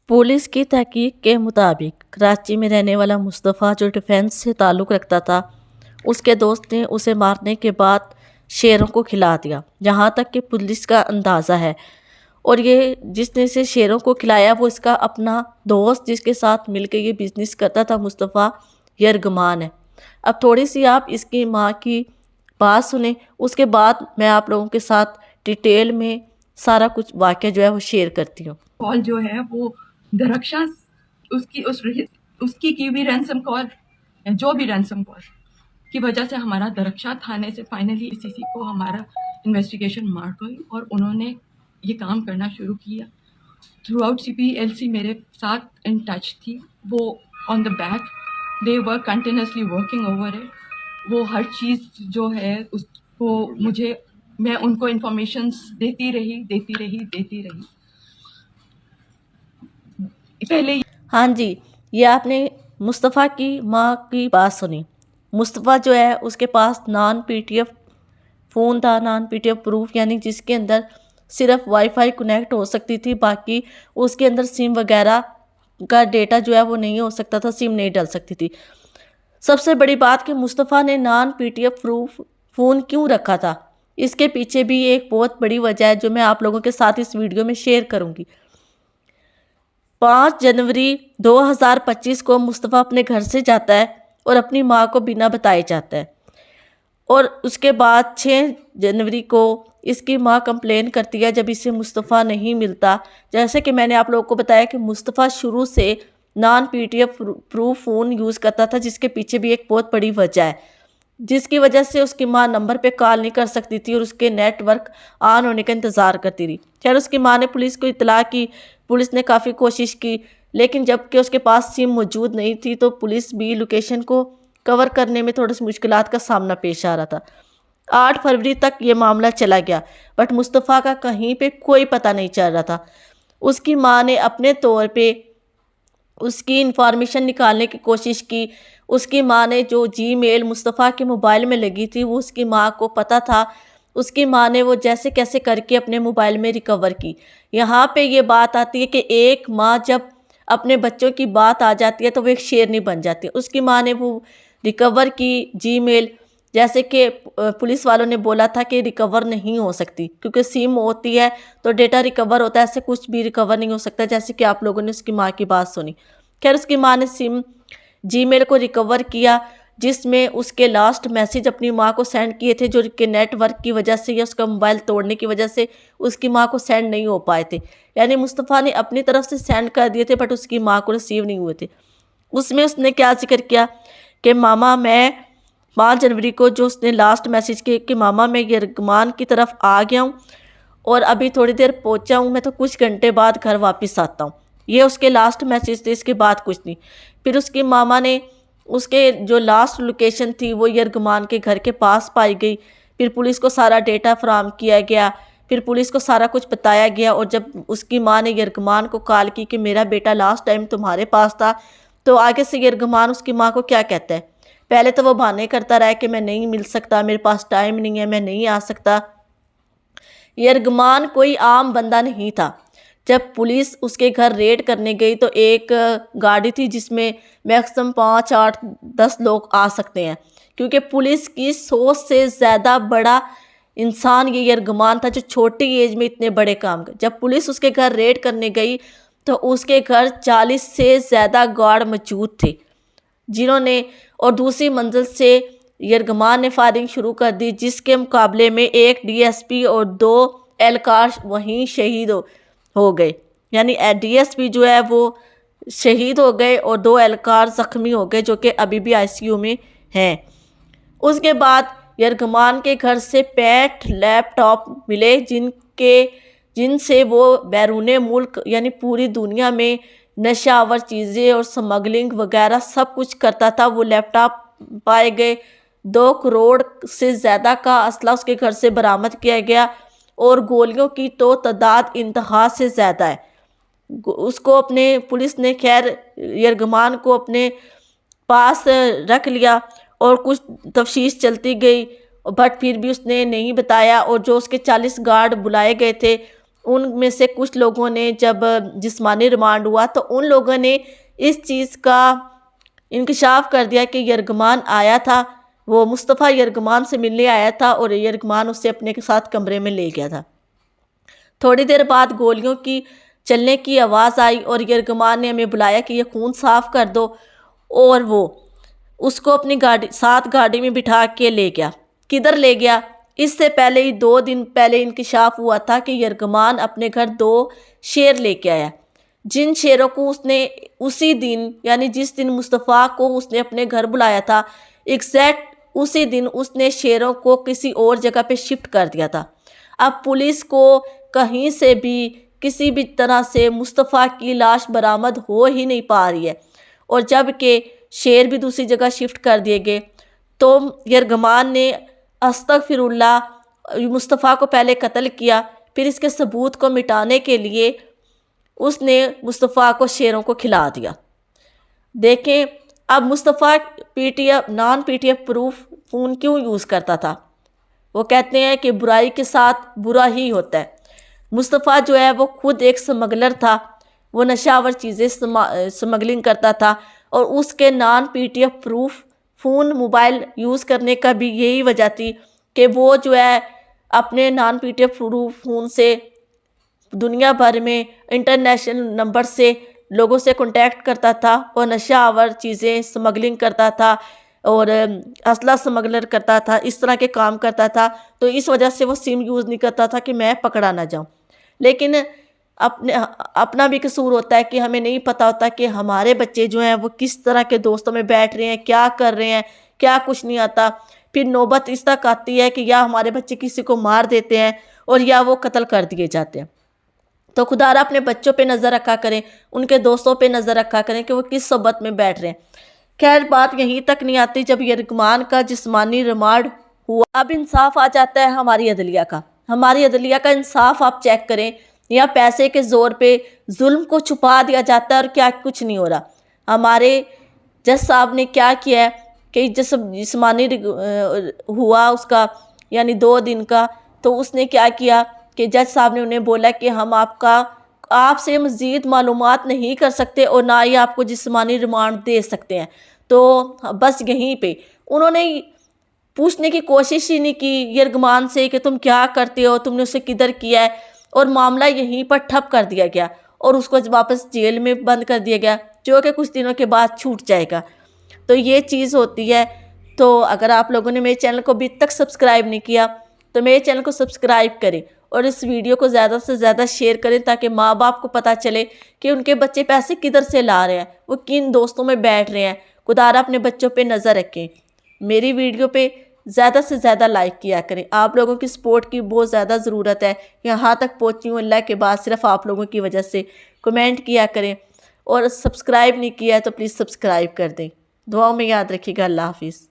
Police की तहकीक के मुताबिक कराची में रहने वाला मुस्तफ़ा जो डिफेंस से ताल्लुक़ रखता था, उसके दोस्त ने उसे मारने के बाद शेरों को खिला दिया, जहां तक कि पुलिस का अंदाज़ा है। और ये जिसने इसे शेरों को खिलाया वो इसका अपना दोस्त जिसके साथ मिलकर ये बिज़नेस करता था मुस्तफ़ा यरगमान है। अब थोड़ी सी आप इसकी माँ की बात सुने, उसके बाद मैं आप लोगों के साथ डिटेल में सारा कुछ वाक़या जो है वो शेयर करती हूँ। कॉल जो है वो दरक्षा उसकी की भी रैंसम कॉल, जो भी रैंसम कॉल की वजह से हमारा दरक्षा थाने से फाइनली सीसी को हमारा इन्वेस्टिगेशन मार्क हुई और उन्होंने ये काम करना शुरू किया। थ्रू आउट CPLC मेरे साथ इन टच थी, वो on the back they were continuously working over it. वो हर चीज़ जो है उसको मैं उनको इंफॉर्मेशंस देती रही। पहले हाँ जी, ये आपने मुस्तफ़ा की माँ की बात सुनी। मुस्तफ़ा जो है उसके पास नॉन PTF फ़ोन था, नॉन PTF प्रूफ, यानी जिसके अंदर सिर्फ वाईफाई कनेक्ट हो सकती थी, बाकी उसके अंदर सिम वगैरह का डेटा जो है वो नहीं हो सकता था, सिम नहीं डल सकती थी। सबसे बड़ी बात कि मुस्तफ़ा ने नॉन PTF प्रूफ फ़ोन क्यों रखा था, इसके पीछे भी एक बहुत बड़ी वजह है जो मैं आप लोगों के साथ इस वीडियो में शेयर करूँगी। 5 जनवरी 2025 को मुस्तफ़ा अपने घर से जाता है और अपनी माँ को बिना बताए जाता है, और उसके बाद 6 जनवरी को इसकी माँ कंप्लेन करती है जब इसे मुस्तफ़ा नहीं मिलता। जैसे कि मैंने आप लोगों को बताया कि मुस्तफ़ा शुरू से non PTF proof phone use करता था, जिसके पीछे भी एक बहुत बड़ी वजह है, जिसकी वजह से उसकी माँ नंबर पे कॉल नहीं कर सकती थी और उसके नेटवर्क ऑन होने का इंतज़ार करती रही। खैर उसकी माँ ने पुलिस को इतला की, पुलिस ने काफ़ी कोशिश की, लेकिन जबकि उसके पास सिम मौजूद नहीं थी तो पुलिस भी लोकेशन को कवर करने में थोड़ी सी मुश्किलात का सामना पेश आ रहा था। 8 फरवरी तक ये मामला चला गया, बट मुस्तफ़ा का कहीं पे कोई पता नहीं चल रहा था। उसकी माँ ने अपने तौर पे उसकी इंफॉर्मेशन निकालने की कोशिश की। उसकी माँ ने जो जीमेल मुस्तफ़ा के मोबाइल में लगी थी वो उसकी माँ को पता था। उसकी माँ ने वो जैसे कैसे करके अपने मोबाइल में रिकवर की। यहाँ पे ये बात आती है कि एक माँ जब अपने बच्चों की बात आ जाती है तो वो एक शेरनी बन जाती है। उसकी माँ ने वो रिकवर की जीमेल, जैसे कि पुलिस वालों ने बोला था कि रिकवर नहीं हो सकती क्योंकि सिम होती है तो डेटा रिकवर होता है, ऐसे कुछ भी रिकवर नहीं हो सकता, जैसे कि आप लोगों ने उसकी माँ की बात सुनी। खैर उसकी माँ ने सिम जीमेल को रिकवर किया, जिसमें उसके लास्ट मैसेज अपनी माँ को सेंड किए थे, जो कि नेटवर्क की वजह से या उसका मोबाइल तोड़ने की वजह से उसकी माँ को सेंड नहीं हो पाए थे। यानी मुस्तफ़ा ने अपनी तरफ से सेंड कर दिए थे बट उसकी माँ को रिसीव नहीं हुए थे। उसमें उसने क्या जिक्र किया कि मामा मैं 5 जनवरी को जो उसने लास्ट मैसेज किया कि मामा मैं यरगमान की तरफ आ गया हूँ और अभी थोड़ी देर पहुँचा हूँ, मैं तो कुछ घंटे बाद घर वापस आता हूँ। ये उसके लास्ट मैसेज थे, इसके बाद कुछ नहीं। फिर उसकी मामा ने उसके जो लास्ट लोकेशन थी वो यरगमान के घर के पास पाई गई। फिर पुलिस को सारा डेटा फराहम किया गया, फिर पुलिस को सारा कुछ बताया गया। और जब उसकी माँ ने यरगमान को कॉल की कि मेरा बेटा लास्ट टाइम तुम्हारे पास था, तो आगे से यरगमान उसकी माँ को क्या कहता है, पहले तो वो बहाने करता रहा कि मैं नहीं मिल सकता, मेरे पास टाइम नहीं है, मैं नहीं आ सकता। यरगमान कोई आम बंदा नहीं था। जब पुलिस उसके घर रेड करने गई तो एक गाड़ी थी जिसमें मैक्सिमम 5, 8, 10 लोग आ सकते हैं, क्योंकि पुलिस की सोच से ज़्यादा बड़ा इंसान ये यरगमान था जो छोटी एज में इतने बड़े काम कर। जब पुलिस उसके घर रेड करने गई तो उसके घर 40 से ज़्यादा गार्ड मौजूद थे, जिन्होंने और दूसरी मंजिल से यरगमान ने फायरिंग शुरू कर दी, जिसके मुकाबले में एक DSP और 2 एहलकार वहीं शहीद हो गए। यानी DSP जो है वो शहीद हो गए और 2 एहलकार ज़ख्मी हो गए, जो कि अभी भी ICU में हैं। उसके बाद यरगमान के घर से 65 लैपटॉप मिले, जिनसे वो बैरून मुल्क यानी पूरी दुनिया में नशावर चीज़ें और स्मगलिंग वगैरह सब कुछ करता था। वो लैपटॉप पाए गए। 2 करोड़ से ज़्यादा का असला उसके घर से बरामद किया गया और गोलियों की तो तादाद इंतहा से ज़्यादा है। उसको अपने पुलिस ने खैर यरगमान को अपने पास रख लिया और कुछ तफ्तीश चलती गई, बट फिर भी उसने नहीं बताया। और जो उसके 40 गार्ड बुलाए गए थे ان میں سے کچھ لوگوں نے جب جسمانی ریمانڈ ہوا تو ان لوگوں نے اس چیز کا انکشاف کر دیا کہ یرغمال آیا تھا، وہ مصطفیٰ یرغمال سے ملنے آیا تھا اور یرغمال اسے اپنے ساتھ کمرے میں لے گیا تھا۔ تھوڑی دیر بعد گولیوں کی چلنے کی آواز آئی اور یرغمال نے ہمیں بلایا کہ یہ خون صاف کر دو، اور وہ اس کو اپنی گاڑی میں بٹھا کے لے گیا۔ کدھر لے گیا؟ اس سے پہلے ہی 2 دن پہلے انکشاف ہوا تھا کہ یرغمال اپنے گھر 2 شیر لے کے آیا، جن شیروں کو اس نے اسی دن یعنی جس دن مصطفیٰ کو اس نے اپنے گھر بلایا تھا ایگزیکٹ اسی دن اس نے شیروں کو کسی اور جگہ پہ شفٹ کر دیا تھا۔ اب پولیس کو کہیں سے بھی کسی بھی طرح سے مصطفیٰ کی لاش برآمد ہو ہی نہیں پا رہی ہے، اور جب کہ شیر بھی دوسری جگہ شفٹ کر دیے گئے تو یرغمال نے استغفر اللہ مصطفیٰ کو پہلے قتل کیا، پھر اس کے ثبوت کو مٹانے کے لیے اس نے مصطفیٰ کو شیروں کو کھلا دیا۔ دیکھیں اب Mustafa non P T F proof phone کیوں یوز کرتا تھا؟ وہ کہتے ہیں کہ برائی کے ساتھ برا ہی ہوتا ہے۔ مصطفیٰ جو ہے وہ خود ایک سمگلر تھا، وہ نشہ آور چیزیں سمگلنگ کرتا تھا، اور اس کے non P T F proof phone mobile use کرنے کا بھی یہی وجہ تھی کہ وہ جو ہے اپنے non P T F proof phone سے دنیا بھر میں انٹرنیشنل نمبر سے لوگوں سے کنٹیکٹ کرتا تھا اور نشہ آور چیزیں سمگلنگ کرتا تھا اور اسلحہ سمگلر کرتا تھا، اس طرح کے کام کرتا تھا۔ تو اس وجہ سے وہ سم یوز نہیں کرتا تھا کہ میں پکڑا نہ جاؤں، لیکن اپنا بھی قصور ہوتا ہے کہ ہمیں نہیں پتہ ہوتا کہ ہمارے بچے جو ہیں وہ کس طرح کے دوستوں میں بیٹھ رہے ہیں، کیا کر رہے ہیں، کیا کچھ نہیں آتا۔ پھر نوبت اس تک آتی ہے کہ یا ہمارے بچے کسی کو مار دیتے ہیں اور یا وہ قتل کر دیے جاتے ہیں۔ تو خدا را اپنے بچوں پہ نظر رکھا کریں، ان کے دوستوں پہ نظر رکھا کریں کہ وہ کس صحبت میں بیٹھ رہے ہیں۔ خیر بات یہیں تک نہیں آتی، جب یرغمال کا جسمانی ریمانڈ ہوا اب انصاف آ جاتا ہے ہماری عدلیہ کا۔ ہماری عدلیہ کا انصاف آپ چیک کریں، یا پیسے کے زور پہ ظلم کو چھپا دیا جاتا ہے اور کیا کچھ نہیں ہو رہا۔ ہمارے جج صاحب نے کیا کیا ہے کہ جسمانی ہوا اس کا یعنی 2 دن کا، تو اس نے کیا کیا کہ جج صاحب نے انہیں بولا کہ ہم آپ سے مزید معلومات نہیں کر سکتے اور نہ ہی آپ کو جسمانی ریمانڈ دے سکتے ہیں۔ تو بس یہیں پہ انہوں نے پوچھنے کی کوشش ہی نہیں کی یرغمال سے کہ تم کیا کرتے ہو، تم نے اسے کدھر کیا ہے، اور معاملہ یہیں پر ٹھپ کر دیا گیا اور اس کو واپس جیل میں بند کر دیا گیا، جو کہ کچھ دنوں کے بعد چھوٹ جائے گا۔ تو یہ چیز ہوتی ہے۔ تو اگر آپ لوگوں نے میرے چینل کو ابھی تک سبسکرائب نہیں کیا تو میرے چینل کو سبسکرائب کریں اور اس ویڈیو کو زیادہ سے زیادہ شیئر کریں تاکہ ماں باپ کو پتہ چلے کہ ان کے بچے پیسے کدھر سے لا رہے ہیں، وہ کن دوستوں میں بیٹھ رہے ہیں۔ خدا را اپنے بچوں پہ نظر رکھیں۔ میری ویڈیو پہ زیادہ سے زیادہ لائک کیا کریں، آپ لوگوں کی سپورٹ کی بہت زیادہ ضرورت ہے۔ یہاں تک پہنچی ہوں اللہ کے بعد صرف آپ لوگوں کی وجہ سے۔ کمنٹ کیا کریں اور سبسکرائب نہیں کیا ہے تو پلیز سبسکرائب کر دیں۔ دعاؤں میں یاد رکھیے گا۔ اللہ حافظ۔